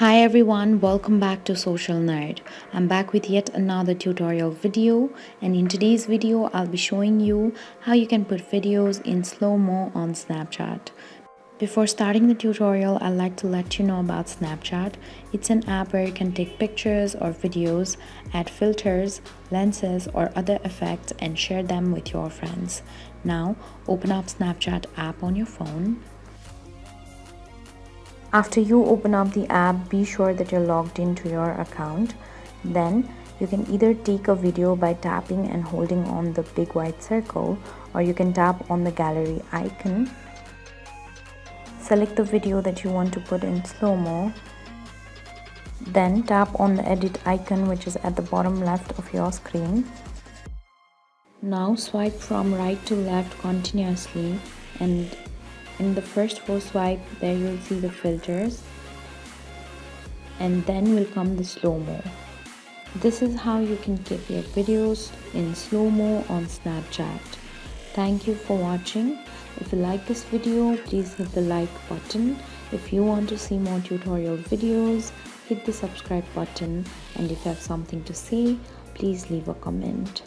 Hi everyone, welcome back to Social Nerd. I'm back with yet another tutorial video, and in today's video I'll be showing you how you can put videos in slow-mo on Snapchat. Before starting the tutorial, I'd like to let you know about Snapchat. It's an app where you can take pictures or videos, add filters, lenses or other effects and share them with your friends. Now open up Snapchat app on your phone. After you open up the app, be sure that you're logged into your account. Then you can either take a video by tapping and holding on the big white circle, or you can tap on the gallery icon. Select the video that you want to put in slow-mo. Then tap on the edit icon, which is at the bottom left of your screen. Now swipe from right to left continuously, and in the first 4 swipe there you'll see the filters, and then will come the slow-mo. This is how you can keep your videos in slow-mo on Snapchat. Thank you for watching. If you like this video, please hit the like button. If you want to see more tutorial videos, hit the subscribe button, and if you have something to say, please leave a comment.